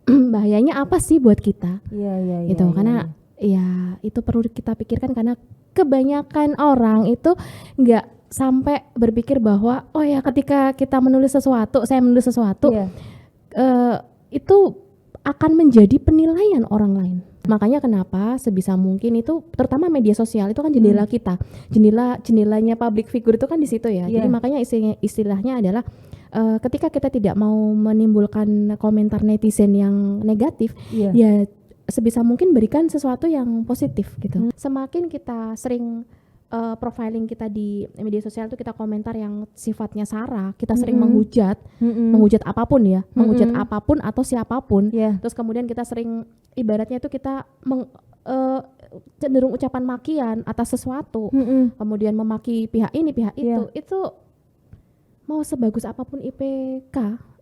bahayanya apa sih buat kita. Iya. Gitu. Karena ya itu perlu kita pikirkan, karena kebanyakan orang itu nggak sampai berpikir bahwa oh ya ketika kita menulis sesuatu, saya menulis sesuatu, itu akan menjadi penilaian orang lain. Makanya kenapa sebisa mungkin itu, terutama media sosial itu kan jendela kita, jendelanya public figure itu kan di situ ya. Jadi makanya istilahnya adalah ketika kita tidak mau menimbulkan komentar netizen yang negatif, ya sebisa mungkin berikan sesuatu yang positif gitu. Semakin kita sering profiling kita di media sosial itu kita komentar yang sifatnya sara, kita sering menghujat apapun ya, menghujat apapun atau siapapun. Terus kemudian kita sering ibaratnya itu kita cenderung ucapan makian atas sesuatu, kemudian memaki pihak ini pihak itu mau sebagus apapun IPK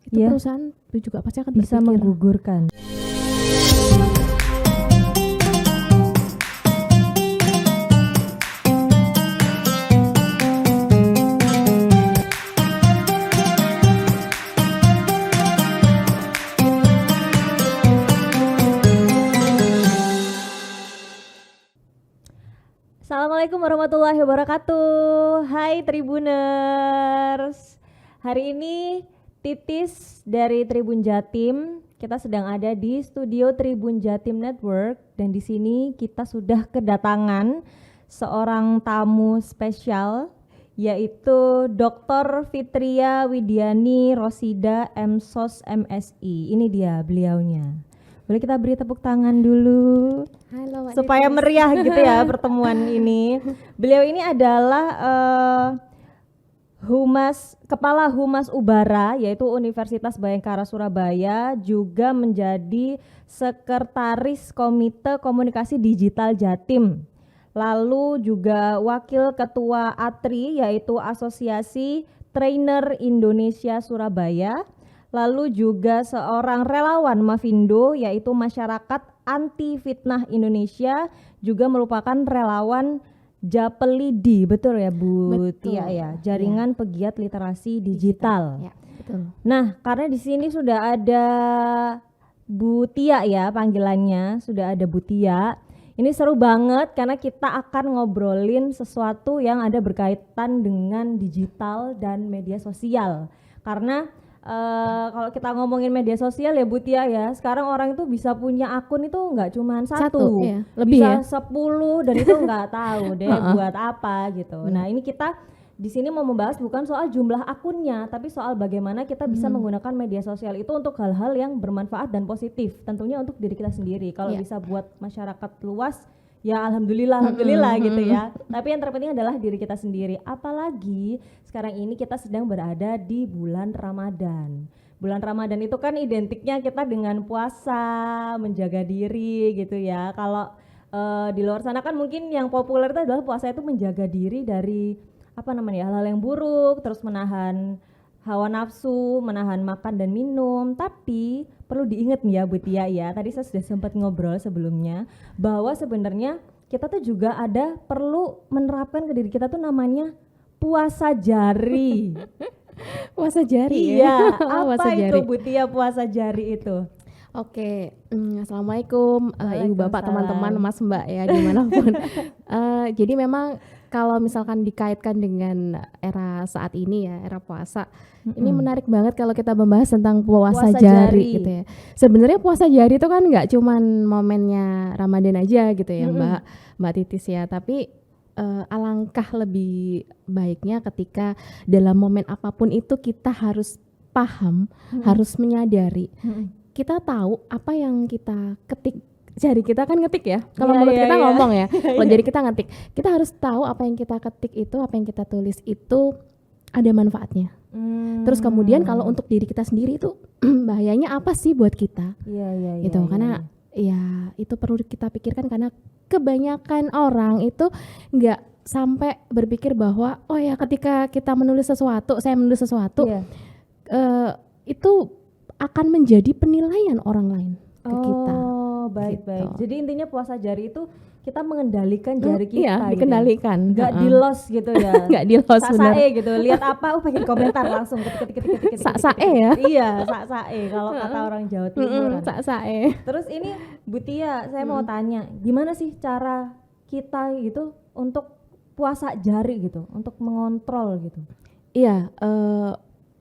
itu perusahaan juga pasti akan bisa berpikir menggugurkan. Assalamualaikum warahmatullahi wabarakatuh. Hai Tribuners. Hari ini Titis dari Tribun Jatim. Kita sedang ada di studio Tribun Jatim Network dan di sini kita sudah kedatangan seorang tamu spesial, yaitu Dr. Fitria Widiani Rosida MSos MSI. Ini dia beliaunya. Boleh kita beri tepuk tangan dulu. Halo, supaya meriah gitu ya pertemuan ini. Beliau ini adalah Kepala Humas Ubara, yaitu Universitas Bhayangkara Surabaya, juga menjadi Sekretaris Komite Komunikasi Digital Jatim. Lalu juga Wakil Ketua ATRI, yaitu Asosiasi Trainer Indonesia Surabaya. Lalu juga seorang relawan Mavindo, yaitu Masyarakat Anti Fitnah Indonesia, juga merupakan relawan Japelidi, betul ya Bu Tia ya, Jaringan Pegiat Literasi Digital. Ya, betul. Nah, karena di sini sudah ada Bu Tia ya panggilannya, sudah ada Bu Tia. Ini seru banget karena kita akan ngobrolin sesuatu yang ada berkaitan dengan digital dan media sosial. Karena kalau kita ngomongin media sosial ya Bu Tia ya, sekarang orang itu bisa punya akun itu nggak cuma satu ya, lebih bisa 10 dan itu nggak tahu deh buat apa gitu. Nah ini kita di sini mau membahas bukan soal jumlah akunnya, tapi soal bagaimana kita bisa menggunakan media sosial itu untuk hal-hal yang bermanfaat dan positif, tentunya untuk diri kita sendiri. Kalau bisa buat masyarakat luas, ya alhamdulillah gitu ya. Tapi yang terpenting adalah diri kita sendiri. Apalagi sekarang ini kita sedang berada di bulan Ramadan. Bulan Ramadan itu kan identiknya kita dengan puasa, menjaga diri gitu ya. Kalau di luar sana kan mungkin yang populer itu adalah puasa itu menjaga diri dari hal-hal yang buruk, terus menahan hawa nafsu, menahan makan dan minum. Tapi perlu diingat nih ya Bu Tia ya, tadi saya sudah sempat ngobrol sebelumnya bahwa sebenarnya kita tuh juga perlu menerapkan ke diri kita tuh namanya puasa jari. Puasa jari ya? Iya, puasa apa itu jari. Bu Tia puasa jari itu? Oke, Assalamualaikum Ibu Bapak, teman-teman, Mas Mbak ya dimanapun. Jadi memang kalau misalkan dikaitkan dengan era saat ini ya, era puasa, ini menarik banget kalau kita membahas tentang puasa jari gitu ya. Sebenarnya puasa jari itu kan nggak cuman momennya Ramadan aja gitu ya Mbak Titis ya, tapi alangkah lebih baiknya ketika dalam momen apapun itu kita harus paham, harus menyadari. Kita tahu apa yang kita ketik, jari kita kan ngetik ya, kalau mulut kita ngomong ya, kalau jari kita ngetik, kita harus tahu apa yang kita ketik itu, apa yang kita tulis itu ada manfaatnya. Terus kemudian kalau untuk diri kita sendiri itu bahayanya apa sih buat kita, gitu. Karena ya itu perlu kita pikirkan, karena kebanyakan orang itu nggak sampai berpikir bahwa oh ya ketika kita menulis sesuatu, saya menulis sesuatu, itu akan menjadi penilaian orang lain ke kita. baik. Gitu. Jadi intinya puasa jari itu kita mengendalikan jari kita Iya, gitu ya. dikendalikan. Nggak di-loss gitu ya. Nggak di-loss, benar. Sak-sae gitu. Lihat apa, pengen komentar langsung ketik. Sak-sae ya. Iya, sak-sae kalau kata orang Jawa Timuran. Sak-sae. Terus ini Bu Tia, saya mau tanya, gimana sih cara kita gitu untuk puasa jari gitu, untuk mengontrol gitu? Iya,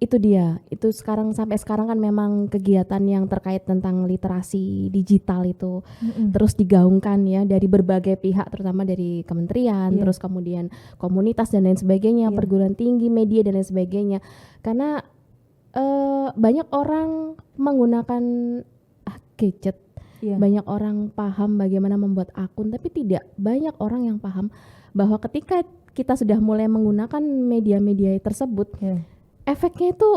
itu dia. Itu sampai sekarang kan memang kegiatan yang terkait tentang literasi digital itu terus digaungkan ya dari berbagai pihak, terutama dari kementerian, terus kemudian komunitas dan lain sebagainya, perguruan tinggi, media dan lain sebagainya. Karena banyak orang menggunakan gadget, banyak orang paham bagaimana membuat akun, tapi tidak banyak orang yang paham bahwa ketika kita sudah mulai menggunakan media-media tersebut, efeknya itu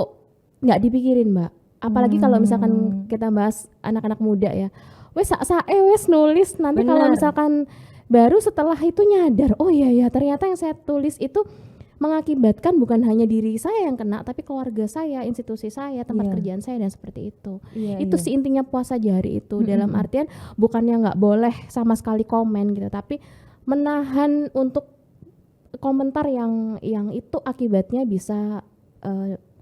nggak dipikirin, Mbak. Apalagi kalau misalkan kita bahas anak-anak muda ya, wes wes nulis, nanti kalau misalkan baru setelah itu nyadar, oh iya ternyata yang saya tulis itu mengakibatkan bukan hanya diri saya yang kena, tapi keluarga saya, institusi saya, tempat kerjaan saya, dan seperti itu. Itu sih intinya puasa jari itu. Dalam artian bukannya nggak boleh sama sekali komen gitu, tapi menahan untuk komentar yang itu akibatnya bisa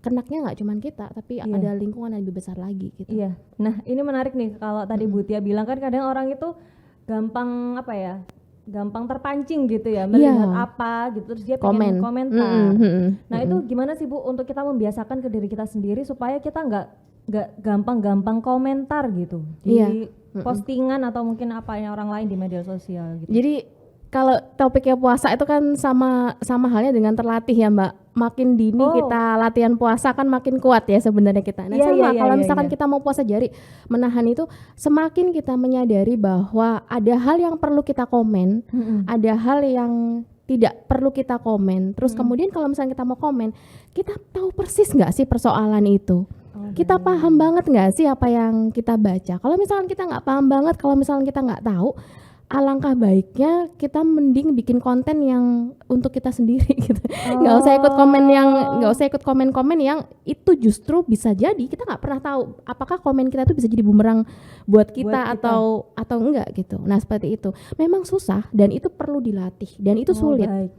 kenaknya nggak cuman kita, tapi ada lingkungan yang lebih besar lagi gitu. Iya. Nah ini menarik nih, kalau tadi Bu Tia bilang kan kadang orang itu gampang gampang terpancing gitu ya, melihat apa gitu terus dia pengen komentar. Nah itu gimana sih Bu untuk kita membiasakan ke diri kita sendiri supaya kita nggak gampang-gampang komentar gitu di postingan atau mungkin apa yang orang lain di media sosial gitu. Jadi kalau topiknya puasa itu kan sama halnya dengan terlatih ya, Mbak. Makin dini kita latihan puasa kan makin kuat ya sebenarnya kita. Nah kalau misalkan kita mau puasa jari, menahan itu, semakin kita menyadari bahwa ada hal yang perlu kita komen, ada hal yang tidak perlu kita komen. Terus kemudian kalau misalnya kita mau komen, kita tahu persis nggak sih persoalan itu? Kita paham banget nggak sih apa yang kita baca? Kalau misalkan kita nggak paham banget, kalau misalkan kita nggak tahu, alangkah baiknya kita mending bikin konten yang untuk kita sendiri gitu. Nggak usah ikut komen yang itu justru bisa jadi kita nggak pernah tahu apakah komen kita itu bisa jadi bumerang buat kita atau enggak gitu. Nah seperti itu memang susah dan itu perlu dilatih dan itu sulit. Baik.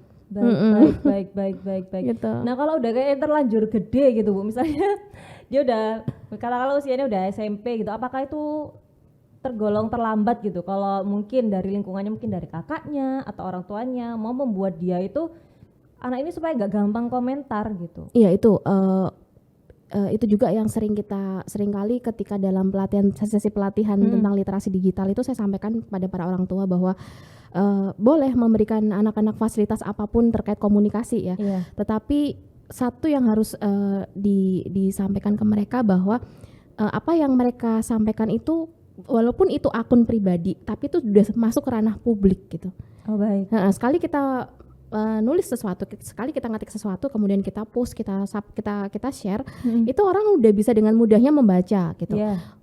Gitu. Nah kalau udah kayak terlanjur gede gitu Bu, misalnya dia udah kalau usianya udah SMP gitu, apakah itu tergolong terlambat gitu kalau mungkin dari lingkungannya, mungkin dari kakaknya atau orang tuanya mau membuat dia itu anak ini supaya gak gampang komentar gitu? Iya itu juga yang sering kali ketika dalam sesi pelatihan tentang literasi digital itu saya sampaikan kepada para orang tua bahwa boleh memberikan anak-anak fasilitas apapun terkait komunikasi ya, tetapi satu yang harus disampaikan ke mereka bahwa apa yang mereka sampaikan itu walaupun itu akun pribadi, tapi itu sudah masuk ke ranah publik gitu. Baik. Nah, sekali kita nulis sesuatu, sekali kita ngetik sesuatu, kemudian kita post, kita share, itu orang udah bisa dengan mudahnya membaca gitu.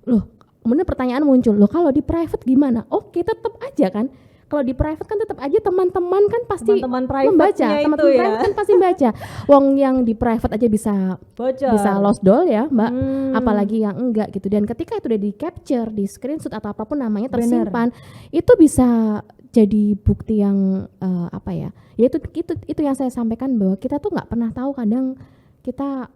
Loh, kemudian pertanyaan muncul, loh kalau di private gimana? Oke, tetap aja kan. Kalau di private kan tetap aja teman-teman kan pasti membaca, teman-teman private kan pasti baca. Wong yang di private aja bisa bocor, bisa lost doll ya, Mbak. Apalagi yang enggak gitu. Dan ketika itu udah di capture, di screenshot atau apapun namanya tersimpan, itu bisa jadi bukti yang ya itu yang saya sampaikan bahwa kita tuh nggak pernah tahu kadang kita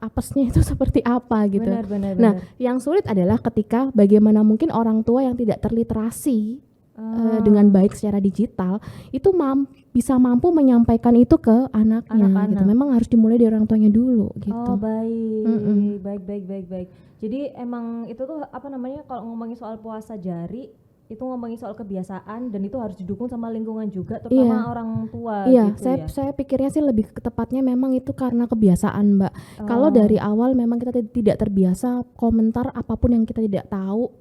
apesnya itu seperti apa gitu. Nah, yang sulit adalah ketika bagaimana mungkin orang tua yang tidak terliterasi dengan baik secara digital itu bisa mampu menyampaikan itu ke anaknya gitu. Memang harus dimulai dari orang tuanya dulu gitu. Baik. Jadi emang itu tuh kalau ngomongin soal puasa jari itu ngomongin soal kebiasaan dan itu harus didukung sama lingkungan juga, terutama orang tua gitu. Saya pikirnya sih lebih tepatnya memang itu karena kebiasaan, Mbak. Kalau dari awal memang kita tidak terbiasa komentar apapun yang kita tidak tahu,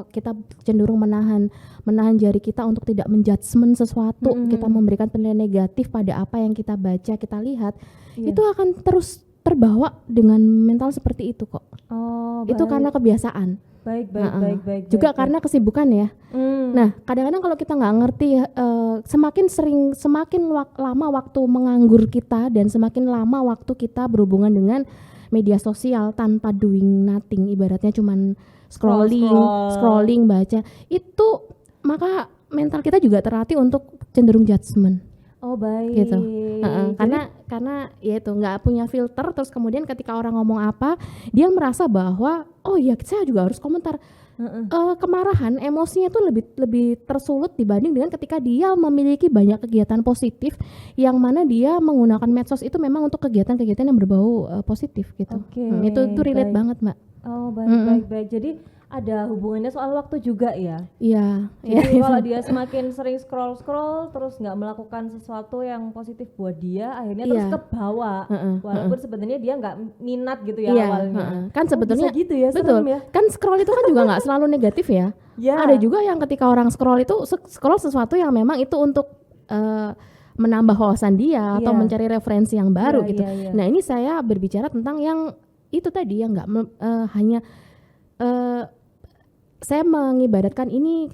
kita cenderung menahan jari kita untuk tidak menjudgment sesuatu, kita memberikan penilaian negatif pada apa yang kita baca, kita lihat, itu akan terus terbawa dengan mental seperti itu kok. Itu karena kebiasaan. Baik. Juga karena kesibukan ya. Nah, kadang-kadang kalau kita nggak ngerti, semakin lama waktu menganggur kita dan semakin lama waktu kita berhubungan dengan media sosial tanpa doing nothing, ibaratnya cuman scrolling, baca itu, maka mental kita juga terlatih untuk cenderung judgement. Oh baik. Gitu. Karena ya itu nggak punya filter, terus kemudian ketika orang ngomong apa, dia merasa bahwa oh ya saya juga harus komentar. Kemarahan, emosinya itu lebih tersulut dibanding dengan ketika dia memiliki banyak kegiatan positif yang mana dia menggunakan medsos itu memang untuk kegiatan-kegiatan yang berbau positif gitu. Itu relate banget, Mbak. Oh baik. Jadi ada hubungannya soal waktu juga ya. Iya. Jadi kalau dia semakin sering scroll terus nggak melakukan sesuatu yang positif buat dia, akhirnya terus ke bawah. Walaupun sebenarnya dia nggak minat gitu ya awalnya. Kan sebetulnya bisa gitu ya, betul. Ya. Kan scroll itu kan juga nggak selalu negatif ya. Ada juga yang ketika orang scroll itu scroll sesuatu yang memang itu untuk menambah wawasan dia atau mencari referensi yang baru gitu. Nah, ini saya berbicara tentang yang itu tadi yang nggak hanya saya mengibaratkan ini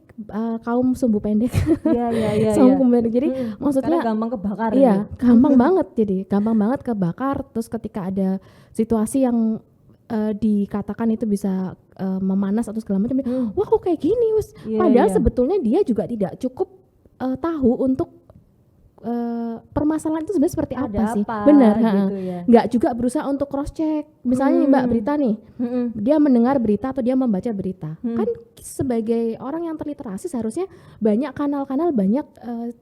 kaum sumbu pendek. Iya. Sumbu pendek. Jadi maksudnya karena gampang kebakar. Iya, gampang banget. Jadi gampang banget kebakar. Terus ketika ada situasi yang dikatakan itu bisa memanas atau segala macam, wah kok kayak gini, padahal sebetulnya dia juga tidak cukup tahu untuk permasalahan itu sebenarnya seperti apa sih, benar gitu ya. Nggak juga berusaha untuk cross check misalnya Mbak berita nih, dia mendengar berita atau dia membaca berita, kan sebagai orang yang terliterasi seharusnya banyak kanal-kanal, banyak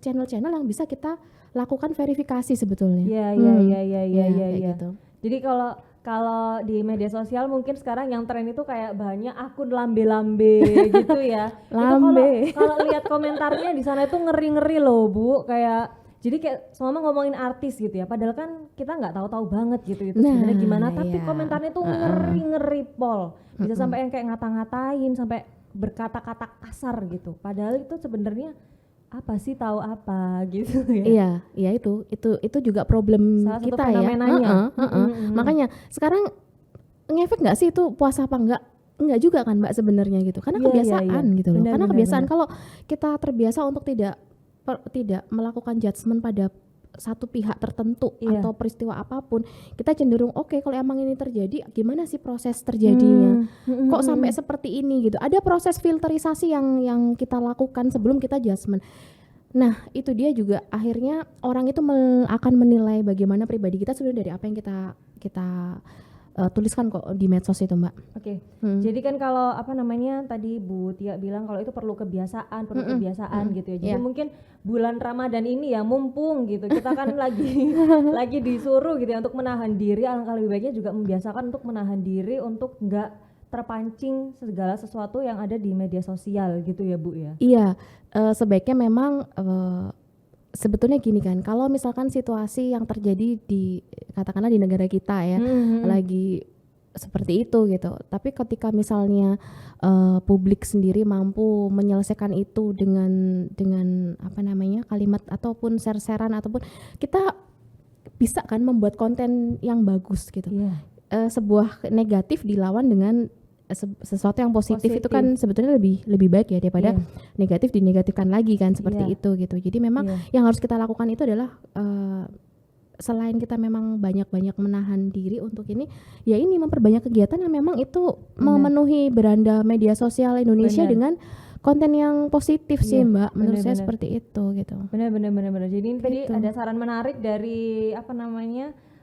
channel-channel yang bisa kita lakukan verifikasi sebetulnya. Iya. Gitu. Jadi kalau di media sosial mungkin sekarang yang tren itu kayak banyak akun lambe-lambe gitu ya. Lambe. Kalau lihat komentarnya di sana itu ngeri-ngeri loh Bu, kayak jadi kayak semua ngomongin artis gitu ya, padahal kan kita nggak tahu-tahu banget gitu itu sebenarnya gimana, tapi komentarnya tuh ngeri-ngeri pol, bisa sampai yang kayak ngata-ngatain, sampai berkata-kata kasar gitu, padahal itu sebenarnya apa sih, tahu apa gitu ya. Iya itu juga problem salah kita satu ya. Makanya sekarang ngefek nggak sih itu puasa apa enggak juga kan Mbak sebenarnya gitu, karena kebiasaan gitu loh. Karena kebiasaan kalau kita terbiasa untuk tidak melakukan judgement pada satu pihak tertentu atau peristiwa apapun, kita cenderung kalau emang ini terjadi, gimana sih proses terjadinya, kok sampai seperti ini gitu. Ada proses filterisasi yang kita lakukan sebelum kita judgement. Nah itu dia juga akhirnya orang itu akan menilai bagaimana pribadi kita sebenarnya dari apa yang kita tuliskan kok di medsos itu Mbak. Jadi kan kalau tadi Bu Tia bilang kalau itu perlu kebiasaan gitu ya. Jadi mungkin bulan Ramadan ini ya mumpung gitu kita kan lagi disuruh gitu ya untuk menahan diri, alangkah lebih baiknya juga membiasakan untuk menahan diri untuk enggak terpancing segala sesuatu yang ada di media sosial gitu ya Bu ya. Iya, sebaiknya memang sebetulnya gini kan, kalau misalkan situasi yang terjadi di katakanlah di negara kita ya lagi seperti itu gitu, tapi ketika misalnya publik sendiri mampu menyelesaikan itu dengan kalimat ataupun share-sharean ataupun kita bisa kan membuat konten yang bagus gitu. Sebuah negatif dilawan dengan sesuatu yang positif itu kan sebetulnya lebih baik ya daripada negatif dinegatifkan lagi kan seperti itu gitu. Jadi memang yang harus kita lakukan itu adalah selain kita memang banyak-banyak menahan diri untuk ini, ya ini memperbanyak kegiatan yang memang itu memenuhi beranda media sosial Indonesia dengan konten yang positif sih Mbak. Menurut saya seperti itu gitu. Benar. Jadi ini tadi ada saran menarik dari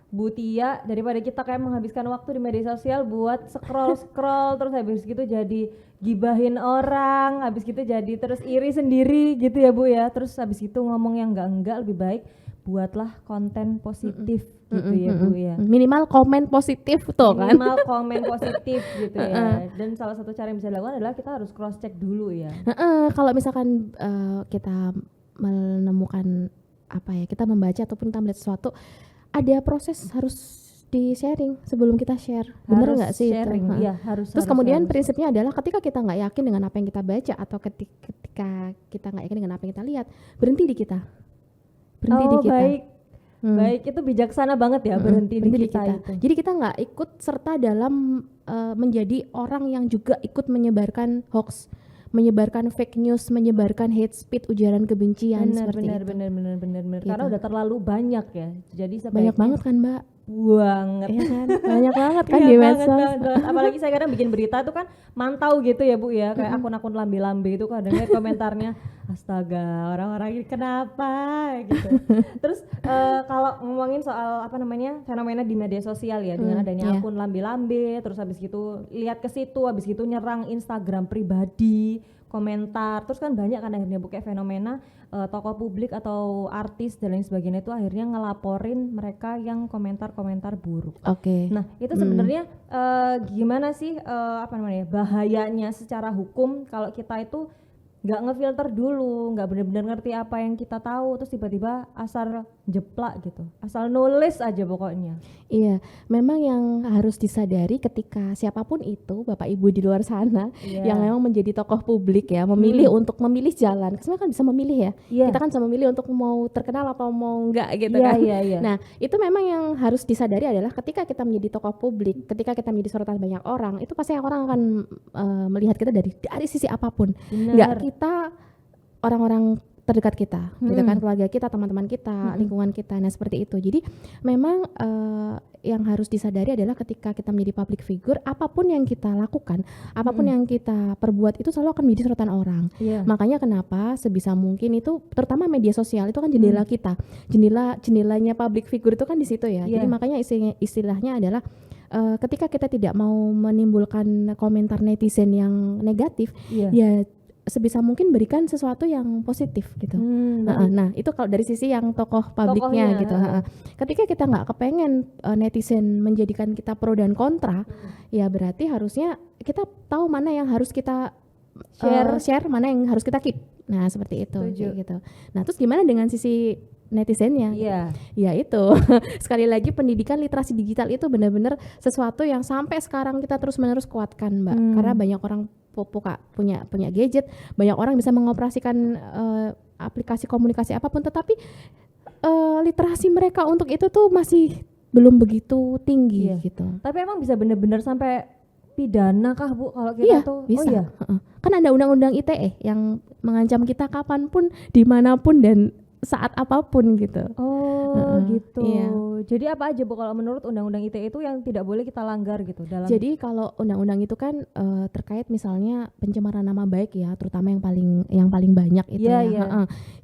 Bu Tia, daripada kita kayak menghabiskan waktu di media sosial buat scroll terus habis gitu jadi gibahin orang, habis gitu jadi terus iri sendiri gitu ya Bu ya, terus habis itu ngomong yang enggak, lebih baik buatlah konten positif gitu ya Bu ya. Minimal komen positif tuh kan. Minimal komen positif gitu ya. Dan salah satu cara yang bisa dilakukan adalah kita harus cross check dulu ya. Kalau misalkan kita menemukan kita membaca ataupun kita melihat sesuatu, ada proses harus di sharing sebelum kita share, bener nggak sih sharing, itu? Iya, harus. Terus kemudian prinsipnya adalah ketika kita nggak yakin dengan apa yang kita baca atau ketika kita nggak yakin dengan apa yang kita lihat, berhenti di kita. Baik, itu bijaksana banget ya, berhenti di kita. Itu. Jadi kita nggak ikut serta dalam menjadi orang yang juga ikut menyebarkan hoax, menyebarkan fake news, menyebarkan hate speech, ujaran kebencian. Benar. Gitu. Karena udah terlalu banyak ya. Jadi banyak banget kan Mbak. banget. Iya kan? Banyak banget kan Iya di banget, medsos. banget. Apalagi saya kadang bikin berita tuh kan mantau gitu ya Bu ya, kayak akun-akun lambe-lambe itu kadang lihat komentarnya, astaga orang-orang ini kenapa gitu. Terus kalau ngomongin soal apa namanya fenomena di media sosial ya, dengan adanya Iya. akun lambe-lambe, terus habis gitu lihat ke situ, habis gitu nyerang Instagram pribadi, komentar, terus kan banyak kan akhirnya Bu kayak fenomena tokoh publik atau artis dan lain sebagainya itu akhirnya ngelaporin mereka yang komentar-komentar buruk. Oke. Nah itu sebenarnya gimana sih apa namanya bahayanya secara hukum kalau kita itu nggak ngefilter dulu, nggak benar-benar ngerti apa yang kita tahu, terus tiba-tiba asal jeplak gitu, asal nulis aja pokoknya. Iya, memang yang harus disadari ketika siapapun itu, Bapak Ibu di luar sana Iya. yang memang menjadi tokoh publik ya, memilih untuk memilih jalan. Sebenarnya kan bisa memilih ya. Iya. Kita kan bisa memilih untuk mau terkenal atau mau enggak gitu Iya, kan. iya, iya. Nah, itu memang yang harus disadari adalah ketika kita menjadi tokoh publik, ketika kita menjadi sorotan banyak orang, itu pasti orang akan melihat kita dari sisi apapun. Benar. Enggak kita orang-orang terdekat kita, gitu kan, keluarga kita, teman-teman kita, lingkungan kita, nah seperti itu. Jadi memang yang harus disadari adalah ketika kita menjadi public figure, apapun yang kita lakukan, apapun yang kita perbuat itu selalu akan menjadi sorotan orang. Iya. Makanya kenapa sebisa mungkin itu, terutama media sosial itu kan jendela kita, jendelanya public figure itu kan di situ ya. Jadi Iya. makanya istilahnya adalah ketika kita tidak mau menimbulkan komentar netizen yang negatif, Iya. ya sebisa mungkin berikan sesuatu yang positif gitu. Nah itu kalau dari sisi yang tokoh publiknya Tokohnya, gitu. Ketika kita nggak kepengen netizen menjadikan kita pro dan kontra, ya berarti harusnya kita tahu mana yang harus kita share, mana yang harus kita keep. Nah seperti itu Setuju. kayak gitu. Nah terus gimana dengan sisi netizennya? Iya. Ya itu sekali lagi pendidikan literasi digital itu benar-benar sesuatu yang sampai sekarang kita terus-menerus kuatkan Mbak, karena banyak orang punya gadget, banyak orang bisa mengoperasikan aplikasi komunikasi apapun, tetapi literasi mereka untuk itu tuh masih belum begitu tinggi Iya. gitu. Tapi emang bisa bener-bener sampai pidana kah Bu kalau kita Iya, tuh? bisa. Oh iya. Kan ada undang-undang ITE yang mengancam kita kapanpun, dimanapun dan saat apapun gitu. Oh gitu. Iya. Jadi apa aja Bu kalau menurut undang-undang ITE itu yang tidak boleh kita langgar gitu dalam. Jadi kalau undang-undang itu kan terkait misalnya pencemaran nama baik ya, terutama yang paling banyak itu Iya, ya. iya.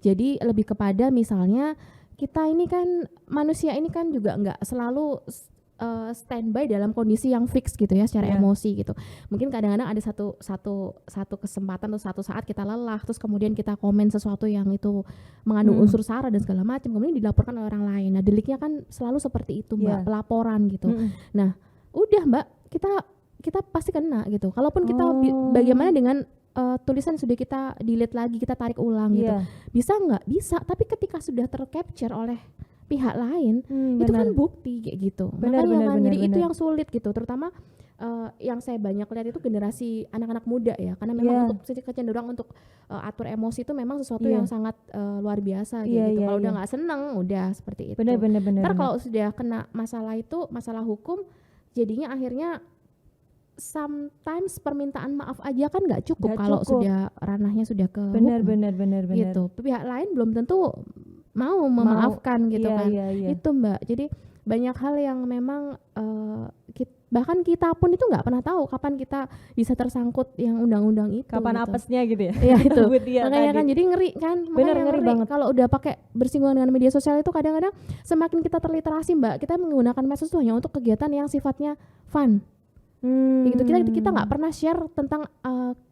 Jadi lebih kepada misalnya kita ini kan manusia ini kan juga nggak selalu standby dalam kondisi yang fix gitu ya secara Iya. emosi gitu. Mungkin kadang-kadang ada satu kesempatan atau satu saat kita lelah, terus kemudian kita komen sesuatu yang itu mengandung unsur sara dan segala macam, kemudian dilaporkan oleh orang lain. Nah deliknya kan selalu seperti itu Mbak, Iya. pelaporan gitu. Mm-mm. Nah udah Mbak, kita pasti kena gitu. Kalaupun kita Oh. bagaimana dengan tulisan sudah kita delete lagi, kita tarik ulang gitu. Iya. Bisa nggak? Bisa. Tapi ketika sudah tercapture oleh pihak lain, itu Benar. kan bukti kayak gitu. Benar, Makanya benar, kan, benar, jadi itu benar. yang sulit gitu. Terutama yang saya banyak lihat itu generasi anak-anak muda ya. Karena memang Iya. untuk kecenderungan untuk atur emosi itu memang sesuatu Iya. yang sangat luar biasa Iya, gitu. iya, Kalau udah iya. nggak seneng, udah seperti itu. Benar. Ntar kalau sudah kena masalah itu, masalah hukum, jadinya akhirnya sometimes permintaan maaf aja kan nggak cukup Nggak kalau cukup. sudah ranahnya sudah ke benar. hukum gitu. Pihak lain belum tentu mau memaafkan gitu Iya, kan. iya, iya. Itu Mbak. Jadi banyak hal yang memang bahkan kita pun itu nggak pernah tahu kapan kita bisa tersangkut yang undang-undang itu. Kapan gitu. apesnya gitu ya? Iya itu. Bu Tia Makanya tadi. kan jadi ngeri kan. Bener, Makanya ngeri banget. Kalau udah pakai bersinggungan dengan media sosial itu kadang-kadang semakin kita terliterasi Mbak, kita menggunakan medsos itu hanya untuk kegiatan yang sifatnya fun. Kayak gitu. Kita nggak pernah share tentang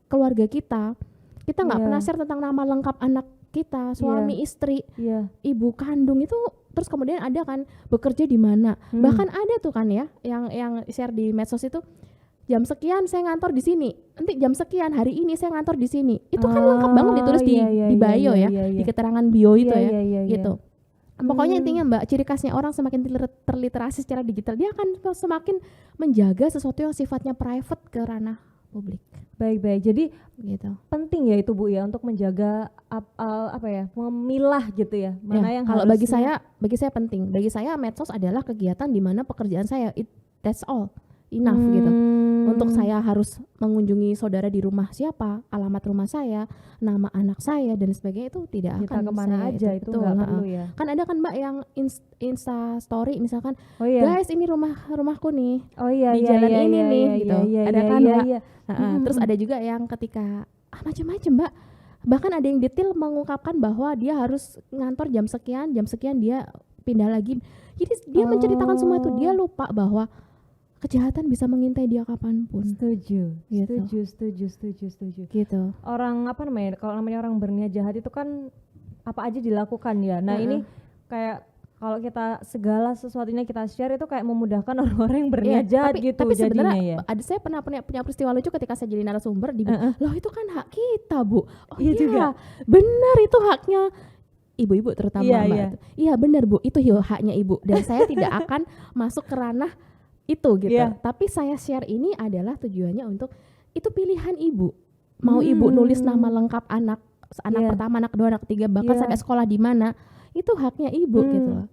keluarga kita. Kita nggak Iya. pernah share tentang nama lengkap anak kita, suami, istri, Iya. ibu kandung itu. Terus kemudian ada kan bekerja di mana. Bahkan ada tuh kan ya yang share di medsos itu jam sekian saya ngantor di sini. Nanti jam sekian hari ini saya ngantor di sini. Itu kan lengkap banget ditulis di bio ya, di keterangan bio itu ya. Gitu. Pokoknya intinya Mbak, ciri khasnya orang semakin terliterasi secara digital, dia akan semakin menjaga sesuatu yang sifatnya private ke ranah publik. Baik. Jadi Gitu. penting ya itu Bu ya untuk menjaga apa ya, memilah gitu ya. Mana Ya, yang kalau harusnya. bagi saya penting. Bagi saya medsos adalah kegiatan di mana pekerjaan saya, that's all. enough gitu. Untuk saya harus mengunjungi saudara di rumah siapa, alamat rumah saya, nama anak saya dan sebagainya itu tidak Kita akan kemana saya aja itu betul, nggak perlu ya. Kan ada kan Mbak yang Insta story misalkan, Oh iya. guys ini rumahku nih Oh iya di iya jalan iya ini iya nih iya gitu. iya Ada iya kan iya Mbak. iya. Terus ada juga yang ketika macam-macam Mbak. Bahkan ada yang detail mengungkapkan bahwa dia harus ngantor jam sekian dia pindah lagi. Jadi dia menceritakan semua itu, dia lupa bahwa kejahatan bisa mengintai dia kapanpun. Setuju, Gitu. setuju. Gitu. Orang apa namanya? Kalau namanya orang berniat jahat itu kan apa aja dilakukan ya. Nah ini kayak kalau kita segala sesuatunya kita share itu kayak memudahkan orang-orang yang berniat jahat gitu tapi jadinya sebenarnya ya. ada saya pernah punya peristiwa lucu ketika saya jadi narasumber loh itu kan hak kita Bu. Oh Iya juga. Benar itu haknya ibu-ibu terutama Iya, Mbak. iya. Iya benar Bu, itu haknya ibu dan saya tidak akan masuk ke ranah itu gitu. Iya. Tapi saya share ini adalah tujuannya untuk itu pilihan ibu. Mau ibu nulis nama lengkap anak Iya. pertama, anak kedua, anak ketiga bahkan Iya. sampai sekolah di mana. Itu haknya ibu gitu loh.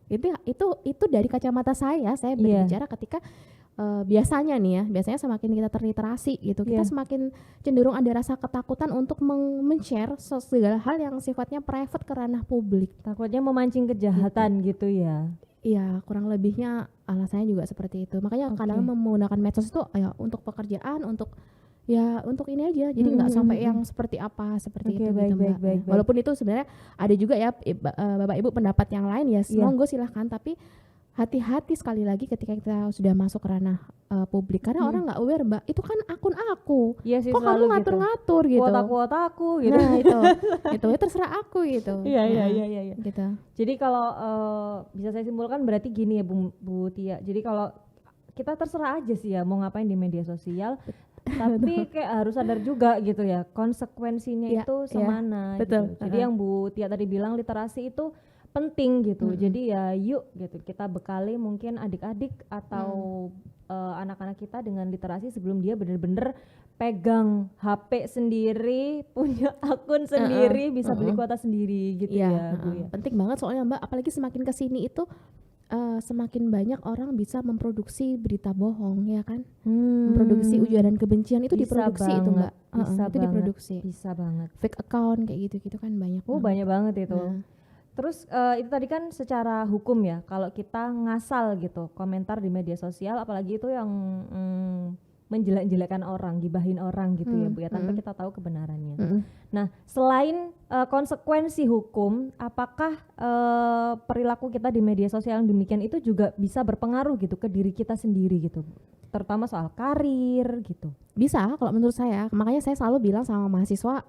Itu dari kacamata saya berbicara ketika biasanya nih ya, biasanya semakin kita terliterasi gitu, kita semakin cenderung ada rasa ketakutan untuk men-share segala hal yang sifatnya private ke ranah publik. Takutnya memancing kejahatan gitu ya. Iya, kurang lebihnya alasannya juga seperti itu. Makanya kadang menggunakan medsos itu ya untuk pekerjaan, untuk ini aja. Jadi nggak sampai yang seperti apa seperti itu gitu Mbak. Baik. Walaupun itu sebenarnya ada juga ya Bapak Ibu pendapat yang lain ya, monggo silahkan, tapi hati-hati sekali lagi ketika kita sudah masuk ke ranah publik karena orang nggak aware Mbak, itu kan akun aku. Iya sih, Kok kamu selalu ngatur-ngatur gitu. Kuota aku gitu. Nah, itu ya terserah aku gitu. Iya. Gitu. Jadi kalau bisa saya simpulkan berarti gini ya Bu Tia. Jadi kalau kita terserah aja sih ya mau ngapain di media sosial, tapi kayak harus sadar juga gitu ya konsekuensinya itu semana. betul. Gitu. Jadi yang Bu Tia tadi bilang literasi itu penting gitu. Jadi ya yuk gitu kita bekali mungkin adik-adik atau anak-anak kita dengan literasi sebelum dia bener-bener pegang HP sendiri, punya akun sendiri, bisa beli kuota sendiri gitu ya Bu ya. Penting banget soalnya Mbak, apalagi semakin kesini itu semakin banyak orang bisa memproduksi berita bohong ya kan, memproduksi ujaran kebencian itu Bisa diproduksi banget, itu Mbak, bisa itu banget, diproduksi, bisa banget. fake account kayak gitu kan banyak. Banyak banget itu. Nah. Terus itu tadi kan secara hukum ya, kalau kita ngasal gitu komentar di media sosial, apalagi itu yang menjelek-jelekan orang, gibahin orang gitu ya Bu ya, tanpa kita tahu kebenarannya. Nah selain konsekuensi hukum, apakah perilaku kita di media sosial yang demikian itu juga bisa berpengaruh gitu ke diri kita sendiri gitu, terutama soal karir gitu? Bisa kalau menurut saya, makanya saya selalu bilang sama mahasiswa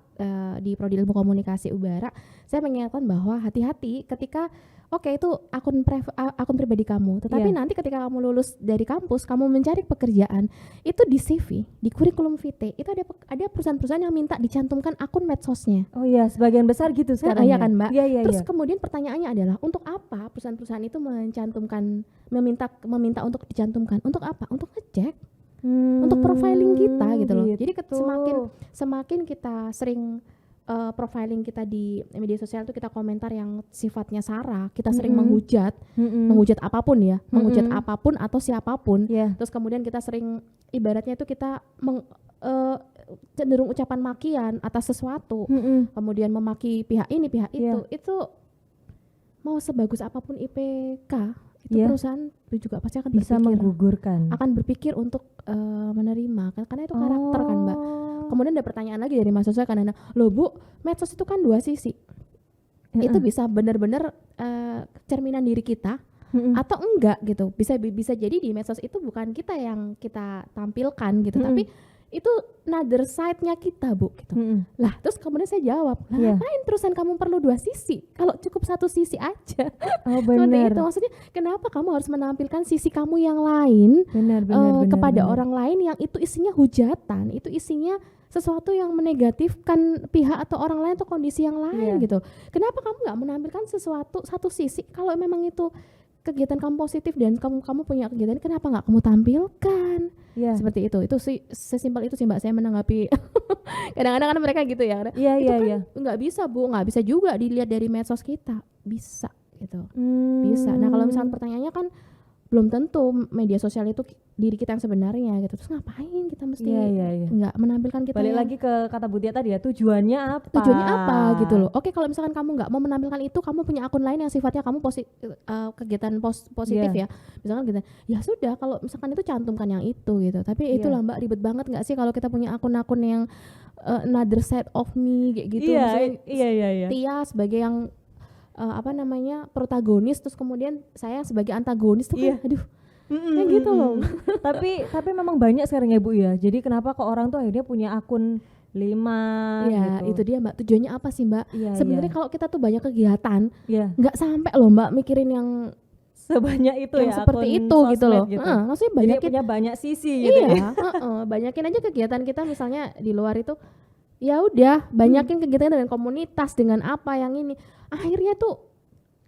di Prodi Ilmu Komunikasi Ubara, saya mengingatkan bahwa hati-hati ketika itu akun pribadi kamu, tetapi nanti ketika kamu lulus dari kampus, kamu mencari pekerjaan, itu di CV, di kurikulum vitae, itu ada perusahaan-perusahaan yang minta dicantumkan akun medsosnya. Oh iya, sebagian besar gitu sekarang Iya ya? kan Mbak? Iya. Terus kemudian pertanyaannya adalah, untuk apa perusahaan-perusahaan itu meminta untuk dicantumkan? Untuk apa? Untuk ngecek, untuk profiling kita gitu loh. Jadi semakin kita sering profiling kita di media sosial itu kita komentar yang sifatnya sara, kita sering menghujat apapun ya, menghujat apapun atau siapapun. Terus kemudian kita sering ibaratnya itu kita cenderung ucapan makian atas sesuatu, kemudian memaki pihak ini pihak itu mau sebagus apapun IPK itu perusahaan itu juga pasti akan bisa menggugurkan, akan berpikir untuk menerima karena itu karakter kan Mbak. Kemudian ada pertanyaan lagi dari mahasiswa karena loh Bu, medsos itu kan dua sisi, itu bisa benar-benar cerminan diri kita atau enggak gitu, bisa jadi di medsos itu bukan kita yang kita tampilkan gitu, tapi itu another side-nya kita Bu gitu. Lah terus kemudian saya jawab, ngapain terusan kamu perlu dua sisi kalau cukup satu sisi aja? Seperti itu, maksudnya kenapa kamu harus menampilkan sisi kamu yang lain kepada orang lain yang itu isinya hujatan, itu isinya sesuatu yang menegatifkan pihak atau orang lain atau kondisi yang lain gitu. Kenapa kamu nggak menampilkan satu sisi? Kalau memang itu kegiatan kamu positif dan kamu punya kegiatan, kenapa nggak kamu tampilkan? Seperti itu sesimpel itu sih Mbak saya menanggapi. Kadang-kadang kan mereka gitu ya. Nggak bisa Bu, nggak bisa juga dilihat dari medsos kita, bisa gitu. Bisa. Nah kalau misalnya pertanyaannya kan belum tentu media sosial itu diri kita yang sebenarnya gitu. Terus ngapain kita mesti nggak menampilkan kita balik yang lagi ke kata Butia tadi ya, tujuannya apa gitu loh. Oke, kalau misalkan kamu nggak mau menampilkan itu, kamu punya akun lain yang sifatnya kamu kegiatan positif ya, misalkan gitu ya sudah, kalau misalkan itu cantumkan yang itu gitu. Tapi itulah Mbak, ribet banget nggak sih kalau kita punya akun-akun yang another side of me kayak gitu. Iya. Tia sebagai yang protagonis, terus kemudian saya sebagai antagonis tuh kan aduh kayak gitu loh. tapi memang banyak sekarang ya Bu ya, jadi kenapa kok orang tuh akhirnya punya akun 5 ya gitu. Itu dia Mbak, tujuannya apa sih Mbak? Sebenarnya kalau kita tuh banyak kegiatan nggak sampai loh Mbak mikirin yang sebanyak itu yang seperti itu gitu loh gitu. Maksudnya banyakin, punya banyak sisi gitu banyakin aja kegiatan kita misalnya di luar itu, ya udah banyakin kegiatan dengan komunitas, dengan apa yang ini, akhirnya tuh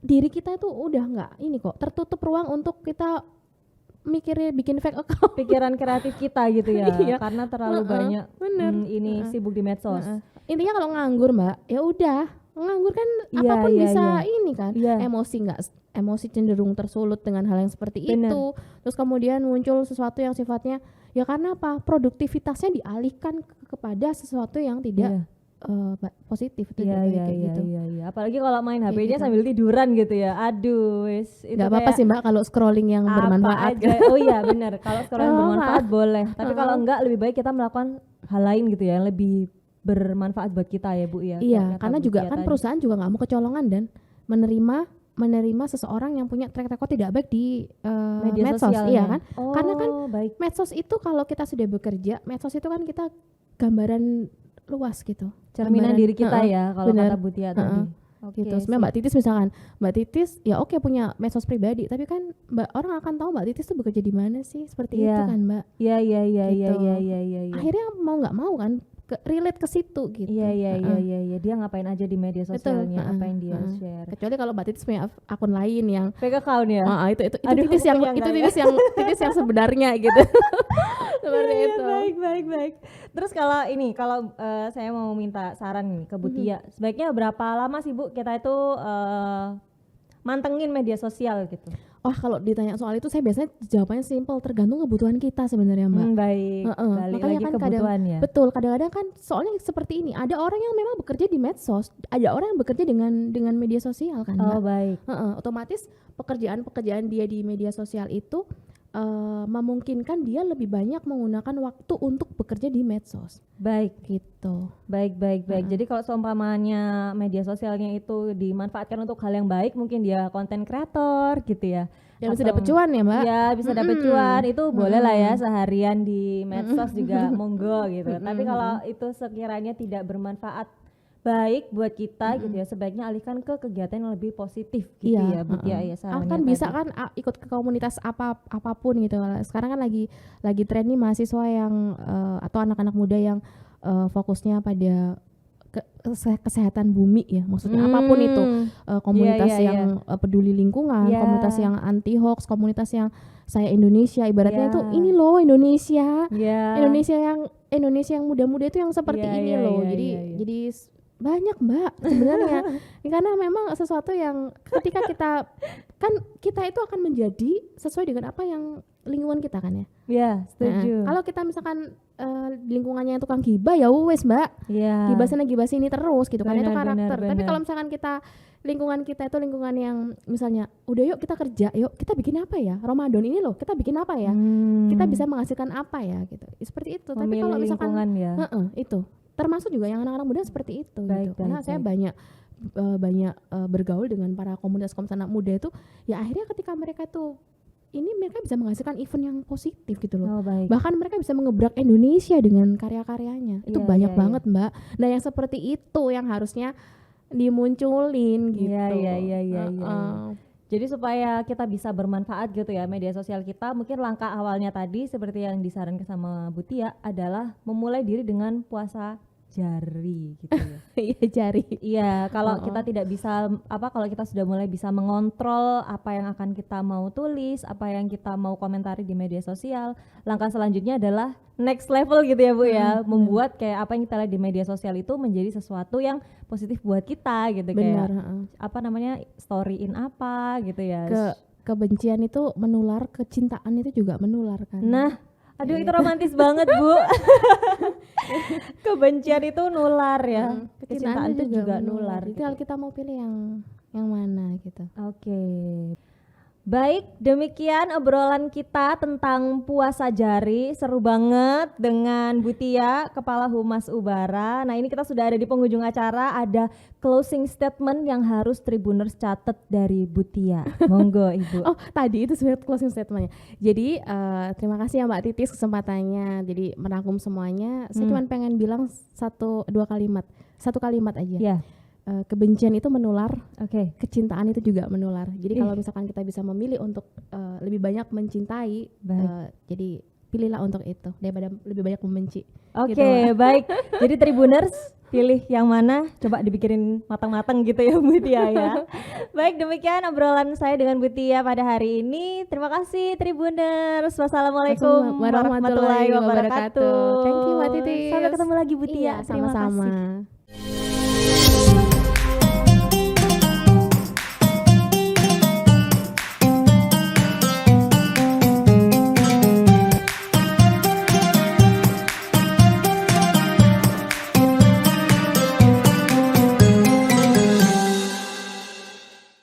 diri kita itu udah nggak ini kok, tertutup ruang untuk kita mikirnya bikin fake account, pikiran kreatif kita gitu ya. Karena terlalu banyak sibuk di medsos. Intinya kalau nganggur Mbak, ya udah nganggur kan apapun bisa ini kan, emosi cenderung tersulut dengan hal yang seperti itu. Terus kemudian muncul sesuatu yang sifatnya ya karena apa, produktivitasnya dialihkan kepada sesuatu yang tidak positif itu gitu. Apalagi kalau main HP-nya sambil tiduran gitu ya. Aduh, nggak apa-apa sih Mbak kalau scrolling yang bermanfaat. Oh iya benar, kalau scrolling bermanfaat boleh. Tapi kalau enggak, lebih baik kita melakukan hal lain gitu ya, yang lebih bermanfaat buat kita ya Bu ya. Iya, karena juga kan perusahaan juga nggak mau kecolongan dan menerima seseorang yang punya track record tidak baik di media medsos, iya kan? Karena kan medsos itu kalau kita sudah bekerja, medsos itu kan kita gambaran luas gitu, cerminan diri kita ya kalau kata Butia tadi. Gitu. Sebenarnya Mbak Titis ya punya medsos pribadi, tapi kan orang akan tahu Mbak Titis tuh bekerja di mana sih, seperti itu kan Mbak. Iya. Akhirnya mau nggak mau kan relate ke situ gitu. Iya. Dia ngapain aja di media sosialnya, apa yang dia share. Kecuali kalau Mbak Titis punya akun lain yang fake account ya. Itu titis yang sebenarnya gitu. Seperti itu. Baik. Terus kalau saya mau minta saran nih ke Butia, sebaiknya berapa lama sih Bu kita itu mantengin media sosial gitu? Kalau ditanya soal itu saya biasanya jawabannya simple, tergantung kebutuhan kita sebenarnya Mbak. Baik. Balik lagi kan kebutuhan ya. Betul, kadang-kadang kan soalnya seperti ini, ada orang yang memang bekerja di medsos, ada orang yang bekerja dengan media sosial kan Mbak. Baik. Otomatis pekerjaan dia di media sosial itu memungkinkan dia lebih banyak menggunakan waktu untuk bekerja di medsos. Baik gitu. Baik. Jadi kalau seumpamanya media sosialnya itu dimanfaatkan untuk hal yang baik, mungkin dia konten kreator gitu ya. Yang bisa dapat cuan ya Mbak? Ya bisa dapat cuan, itu boleh lah ya seharian di medsos juga monggo gitu. Tapi kalau itu sekiranya tidak bermanfaat baik buat kita gitu ya, sebaiknya alihkan ke kegiatan yang lebih positif gitu ya Butia ya sarannya. Kan bisa kan ikut ke komunitas apapun gitu. Sekarang kan lagi tren nih mahasiswa yang atau anak-anak muda yang fokusnya pada kesehatan bumi ya, maksudnya apapun itu, komunitas yang peduli lingkungan, komunitas yang anti hoax, komunitas yang saya Indonesia, ibaratnya itu ini loh Indonesia yang muda-muda itu yang seperti ini loh. Jadi banyak Mbak sebenarnya. Karena memang sesuatu yang ketika kita itu akan menjadi sesuai dengan apa yang lingkungan kita kan ya. Iya, setuju. Kalau kita misalkan lingkungannya yang tukang gibah ya wes Mbak. Gibah sana gibah sini terus gitu kan, itu karakter. Tapi kalau misalkan lingkungan kita itu lingkungan yang misalnya udah yuk kita kerja, yuk kita bikin apa ya? Ramadan ini loh, kita bikin apa ya? Kita bisa menghasilkan apa ya gitu. Seperti itu. Tapi kalau misalkan itu termasuk juga yang anak-anak muda seperti itu gitu. Karena saya banyak bergaul dengan para komunitas anak muda itu, ya akhirnya ketika mereka bisa menghasilkan event yang positif gitu loh. Bahkan mereka bisa mengebrak Indonesia dengan karya-karyanya. Itu banyak banget Mbak. Nah yang seperti itu yang harusnya dimunculin gitu. Iya. Jadi supaya kita bisa bermanfaat gitu ya media sosial kita, mungkin langkah awalnya tadi seperti yang disarankan sama Butia adalah memulai diri dengan puasa jari gitu ya. Iya jari. Iya, kalau kita tidak bisa kalau kita sudah mulai bisa mengontrol apa yang akan kita mau tulis, apa yang kita mau komentari di media sosial, langkah selanjutnya adalah next level gitu ya Bu ya, membuat kayak apa yang kita lihat di media sosial itu menjadi sesuatu yang positif buat kita gitu. Kayak storyin apa gitu ya. kebencian itu menular, kecintaan itu juga menular kan. Nah, aduh itu romantis banget Bu. Kebencian itu nular ya, kecintaan itu juga nular. Jadi kita mau pilih yang mana gitu. Oke. Baik, demikian obrolan kita tentang puasa jari. Seru banget dengan Bu Tia, Kepala Humas Ubara. Nah, ini kita sudah ada di penghujung acara, ada closing statement yang harus Tribuners catat dari Bu Tia. Monggo Ibu. Oh, tadi itu sebenarnya closing statementnya. Jadi terima kasih ya Mbak Titis kesempatannya. Jadi merangkum semuanya. Saya cuma pengen bilang satu kalimat aja. Ya. Kebencian itu menular, Oke. kecintaan itu juga menular. Jadi kalau misalkan kita bisa memilih untuk lebih banyak mencintai, jadi pilihlah untuk itu daripada lebih banyak membenci. Oke, gitu, baik. Jadi Tribuners pilih yang mana? Coba dipikirin matang-matang gitu ya Bu Tia ya. Baik, demikian obrolan saya dengan Bu Tia pada hari ini. Terima kasih Tribuners. Wassalamualaikum warahmatullahi wabarakatuh. Thank you Mbak Titis. Sampai ketemu lagi Bu Tia. Iya, Terima sama-sama. kasih.